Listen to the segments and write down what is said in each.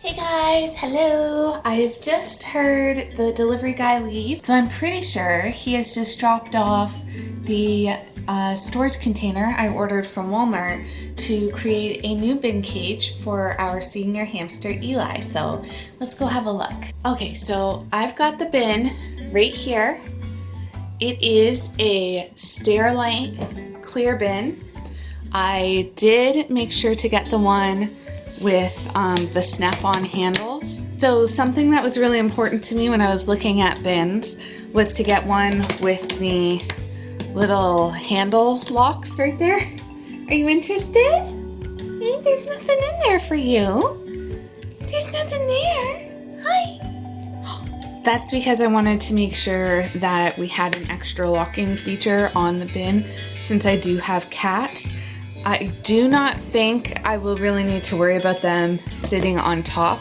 Hey guys, hello! I've just heard the delivery guy leave, so I'm pretty sure he has just dropped off the storage container I ordered from Walmart to create a new bin cage for our senior hamster Eli. So let's go have a look. Okay, so I've got the bin right here. It is a Sterilite clear bin. I did make sure to get the one with the snap-on handles. So something that was really important to me when I was looking at bins was to get one with the little handle locks right there. Are you interested? There's nothing in there for you. There's nothing there. Hi. That's because I wanted to make sure that we had an extra locking feature on the bin since I do have cats. I do not think I will really need to worry about them sitting on top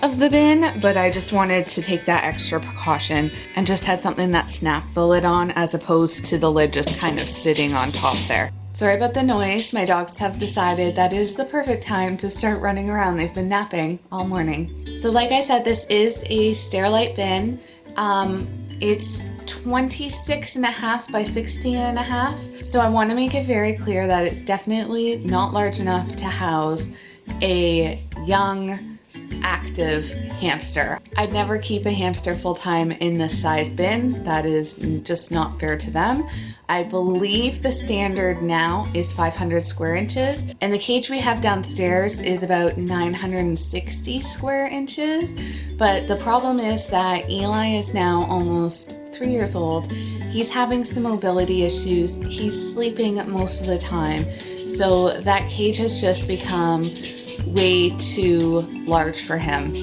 of the bin, but I just wanted to take that extra precaution and just had something that snapped the lid on as opposed to the lid just kind of sitting on top there. Sorry about the noise. My dogs have decided that is the perfect time to start running around. They've been napping all morning. So like I said, this is a Sterilite bin. It's 26.5 by 16.5. So I want to make it very clear that it's definitely not large enough to house a young, active hamster. I'd never keep a hamster full-time in this size bin. That is just not fair to them. I believe the standard now is 500 square inches, and the cage we have downstairs is about 960 square inches. But the problem is that Eli is now almost 3 years old. He's having some mobility issues. He's sleeping most of the time. So that cage has just become way too large for him.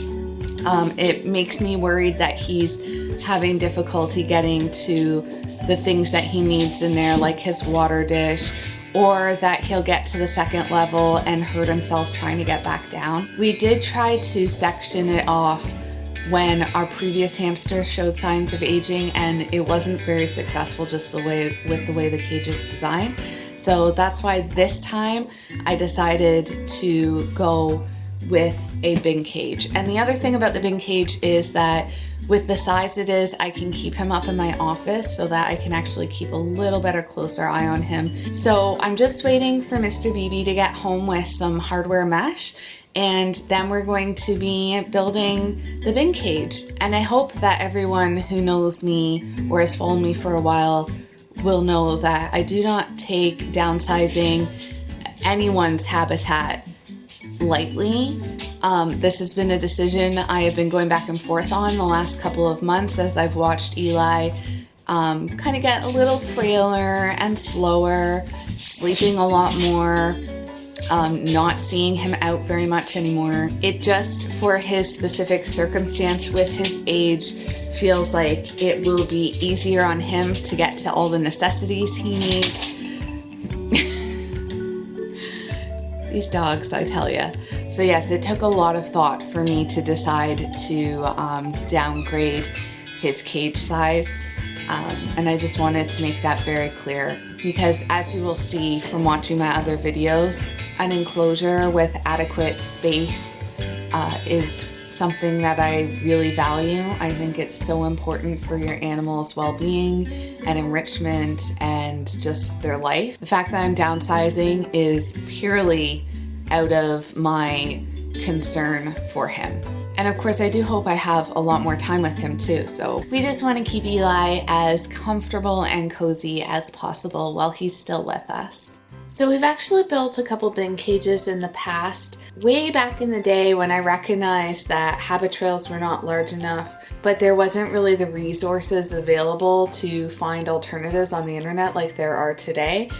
It makes me worried that he's having difficulty getting to the things that he needs in there, like his water dish, or that he'll get to the second level and hurt himself trying to get back down. We did try to section it off when our previous hamster showed signs of aging, and it wasn't very successful just with the way the cage is designed. So that's why this time I decided to go with a bin cage. And the other thing about the bin cage is that with the size it is, I can keep him up in my office so that I can actually keep a little better closer eye on him. So I'm just waiting for Mr. BB to get home with some hardware mesh, and then we're going to be building the bin cage. And I hope that everyone who knows me or has followed me for a while will know that I do not take downsizing anyone's habitat lightly. This has been a decision I have been going back and forth on the last couple of months as I've watched Eli kind of get a little frailer and slower, sleeping a lot more, not seeing him out very much anymore. It just, for his specific circumstance with his age, feels like it will be easier on him to get to all the necessities he needs. These dogs, I tell ya. So yes, it took a lot of thought for me to decide to downgrade his cage size. And I just wanted to make that very clear because, as you will see from watching my other videos, an enclosure with adequate space is something that I really value. I think it's so important for your animal's well-being and enrichment and just their life. The fact that I'm downsizing is purely out of my concern for him. And of course, I do hope I have a lot more time with him too. So we just want to keep Eli as comfortable and cozy as possible while he's still with us. So we've actually built a couple bin cages in the past, way back in the day when I recognized that habit trails were not large enough, but there wasn't really the resources available to find alternatives on the internet like there are today.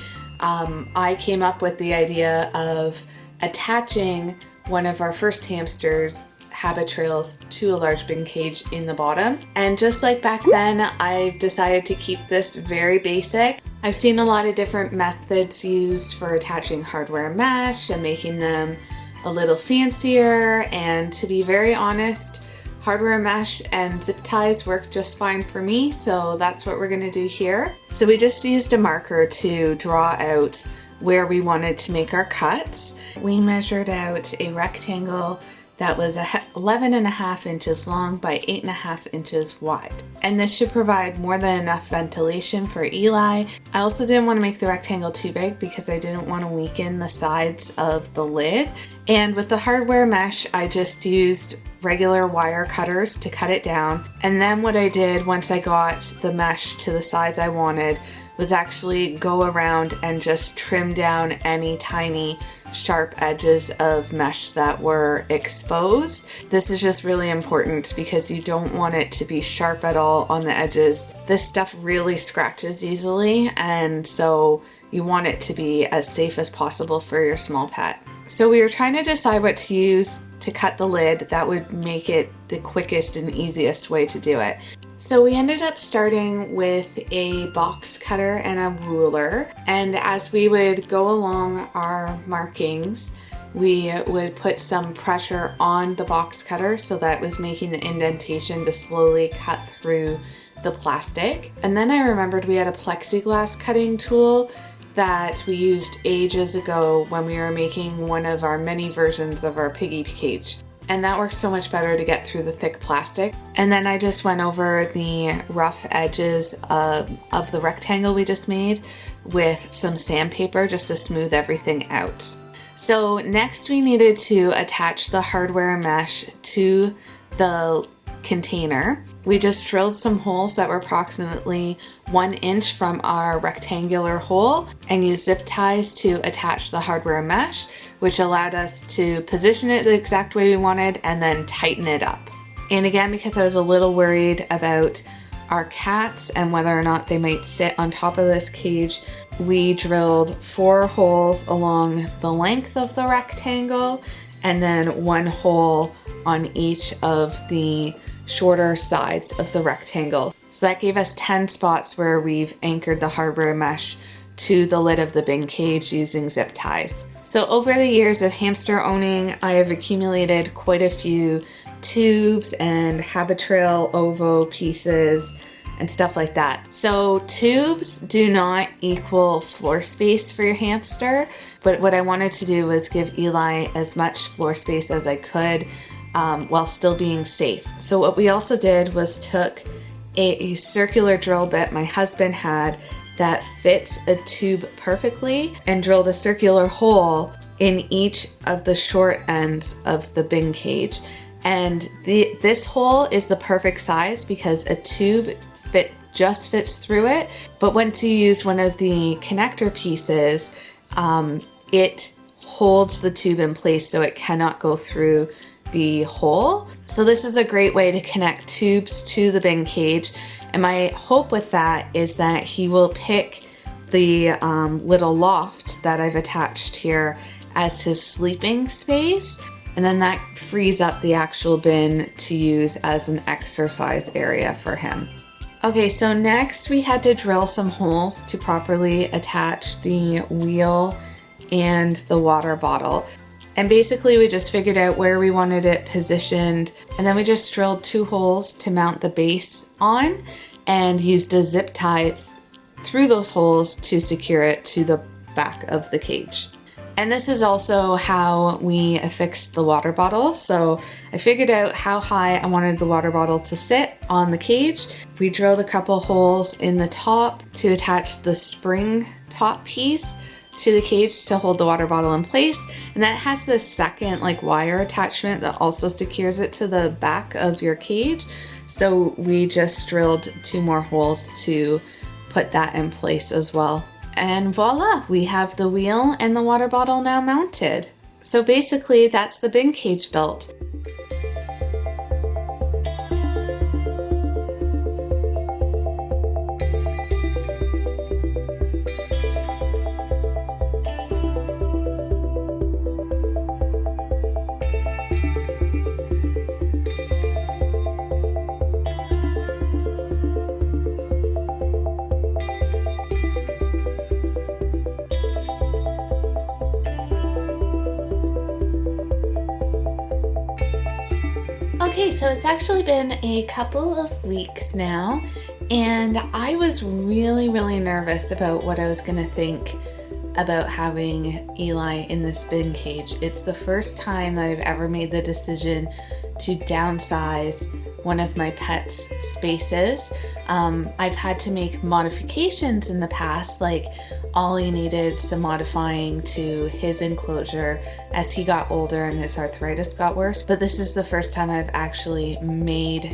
I came up with the idea of attaching one of our first hamsters' habit trails to a large bin cage in the bottom. And just like back then, I decided to keep this very basic. I've seen a lot of different methods used for attaching hardware mesh and making them a little fancier, and to be very honest, hardware mesh and zip ties work just fine for me, so that's what we're gonna do here. So we just used a marker to draw out where we wanted to make our cuts. We measured out a rectangle that was 11.5 inches long by 8.5 inches wide. And this should provide more than enough ventilation for Eli. I also didn't want to make the rectangle too big because I didn't want to weaken the sides of the lid. And with the hardware mesh, I just used regular wire cutters to cut it down. And then what I did once I got the mesh to the size I wanted was actually go around and just trim down any tiny sharp edges of mesh that were exposed. This is just really important because you don't want it to be sharp at all on the edges. This stuff really scratches easily, and so you want it to be as safe as possible for your small pet. So we were trying to decide what to use to cut the lid that would make it the quickest and easiest way to do it. So we ended up starting with a box cutter and a ruler, and as we would go along our markings, we would put some pressure on the box cutter so that it was making the indentation to slowly cut through the plastic. And then I remembered we had a plexiglass cutting tool that we used ages ago when we were making one of our mini versions of our piggy cage. And that works so much better to get through the thick plastic. And then I just went over the rough edges of the rectangle we just made with some sandpaper just to smooth everything out. So next we needed to attach the hardware mesh to the container. We just drilled some holes that were approximately 1 inch from our rectangular hole and used zip ties to attach the hardware mesh, which allowed us to position it the exact way we wanted and then tighten it up. And again, because I was a little worried about our cats and whether or not they might sit on top of this cage, we drilled 4 holes along the length of the rectangle and then 1 hole on each of the shorter sides of the rectangle. So that gave us 10 spots where we've anchored the hardware mesh to the lid of the bin cage using zip ties. So over the years of hamster owning, I have accumulated quite a few tubes and Habitrail ovo pieces and stuff like that. So tubes do not equal floor space for your hamster, but what I wanted to do was give Eli as much floor space as I could while still being safe. So what we also did was took a circular drill bit my husband had that fits a tube perfectly and drilled a circular hole in each of the short ends of the bin cage. And this hole is the perfect size because a tube just fits through it. But once you use one of the connector pieces, it holds the tube in place so it cannot go through the hole. So this is a great way to connect tubes to the bin cage. And my hope with that is that he will pick the little loft that I've attached here as his sleeping space. And then that frees up the actual bin to use as an exercise area for him. Okay, so next we had to drill some holes to properly attach the wheel and the water bottle. And basically we just figured out where we wanted it positioned, and then we just drilled 2 holes to mount the base on and used a zip tie through those holes to secure it to the back of the cage. And this is also how we affixed the water bottle. So I figured out how high I wanted the water bottle to sit on the cage. We drilled a couple holes in the top to attach the spring top piece to the cage to hold the water bottle in place. And then it has this second wire attachment that also secures it to the back of your cage. So we just drilled 2 more holes to put that in place as well. And voila, we have the wheel and the water bottle now mounted. So basically that's the bin cage built. Okay, so it's actually been a couple of weeks now, and I was really nervous about what I was gonna think about having Eli in this bin cage. It's the first time that I've ever made the decision to downsize one of my pet's spaces. I've had to make modifications in the past, like Ollie needed some modifying to his enclosure as he got older and his arthritis got worse, but this is the first time I've actually made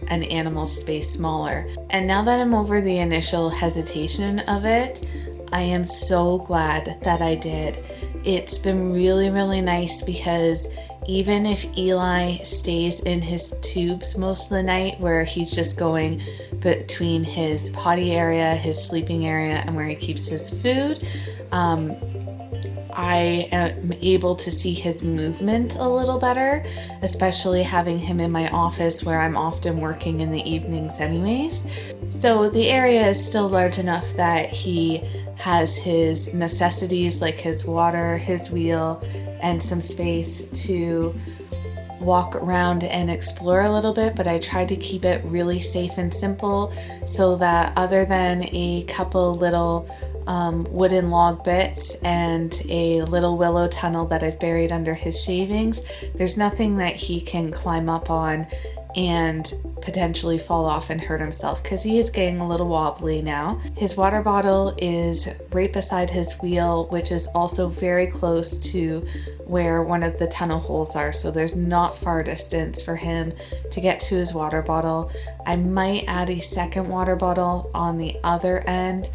an animal space smaller. And now that I'm over the initial hesitation of it, I am so glad that I did. It's been really, really nice because even if Eli stays in his tubes most of the night, where he's just going between his potty area, his sleeping area, and where he keeps his food, I am able to see his movement a little better, especially having him in my office where I'm often working in the evenings anyways. So the area is still large enough that he has his necessities like his water, his wheel, and some space to walk around and explore a little bit, but I tried to keep it really safe and simple so that other than a couple little wooden log bits and a little willow tunnel that I've buried under his shavings, there's nothing that he can climb up on and potentially fall off and hurt himself, because he is getting a little wobbly now. His water bottle is right beside his wheel, which is also very close to where one of the tunnel holes are, so there's not far distance for him to get to his water bottle. I might add a second water bottle on the other end,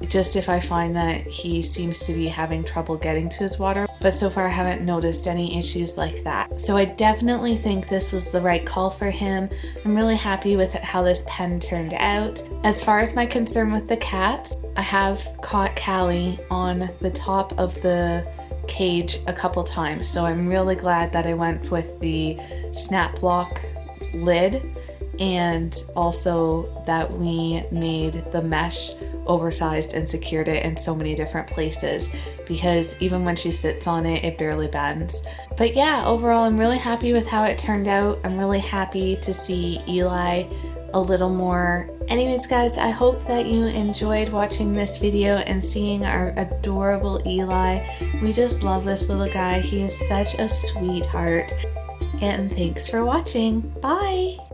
just if I find that he seems to be having trouble getting to his water, but so far I haven't noticed any issues like that. So I definitely think this was the right call for him. I'm really happy with how this pen turned out. As far as my concern with the cats, I have caught Callie on the top of the cage a couple times, so I'm really glad that I went with the snap lock lid, and also that we made the mesh oversized and secured it in so many different places, because even when she sits on it, it barely bends. But yeah, overall I'm really happy with how it turned out. I'm really happy to see Eli a little more. Anyways guys, I hope that you enjoyed watching this video and seeing our adorable Eli. We just love this little guy. He is such a sweetheart. And thanks for watching. Bye!